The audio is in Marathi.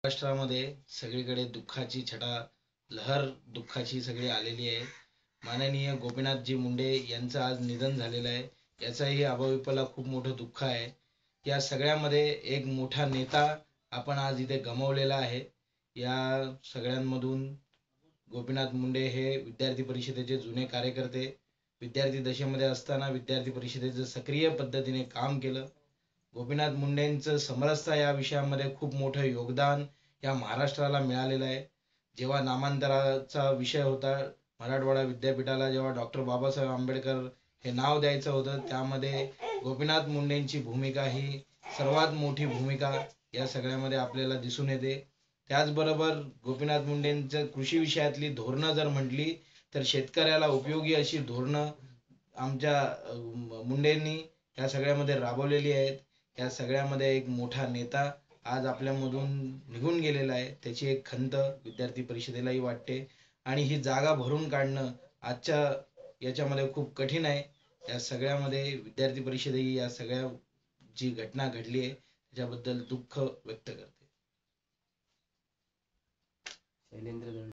महाराष्ट्रामध्ये सगळीकडे दुःखाची छटा लहर दुःखाची सगळी आलेली आहे. माननीय गोपीनाथजी मुंडे यांचं आज निधन झालेलं आहे. याचाही अभाविपला खूप मोठं दुःख आहे. या सगळ्यामध्ये एक मोठा नेता आपण आज इथे गमावलेला आहे. या सगळ्यांमधून गोपीनाथ मुंडे हे विद्यार्थी परिषदेचे जुने कार्यकर्ते. विद्यार्थी दशेमध्ये असताना विद्यार्थी परिषदेचं सक्रिय पद्धतीने काम केलं. गोपीनाथ मुंडेंचं समरसता या विषयामध्ये खूप मोठं योगदान या महाराष्ट्राला मिळालेलं आहे. जेव्हा नामांतराचा विषय होता, मराठवाडा विद्यापीठाला जेव्हा डॉक्टर बाबासाहेब आंबेडकर हे नाव द्यायचं होतं, त्यामध्ये गोपीनाथ मुंडेंची भूमिका ही सर्वात मोठी भूमिका या सगळ्यामध्ये आपल्याला दिसून येते. त्याचबरोबर गोपीनाथ मुंडेंचं कृषी विषयातली धोरणं जर म्हटली तर शेतकऱ्याला उपयोगी अशी धोरणं आमच्या मुंडेंनी या सगळ्यामध्ये राबवलेली आहेत. या सगळ्यामध्ये एक मोठा नेता आज आपल्यामधून निघून गेलेला आहे. त्याची एक खंत विद्यार्थी परिषदेलाही वाटते आणि ही जागा भरून काढणं आजच्या याच्यामध्ये खूप कठीण आहे. या सगळ्यामध्ये विद्यार्थी परिषदेही या सगळ्या जी घटना घडली आहे त्याच्याबद्दल दुःख व्यक्त करते.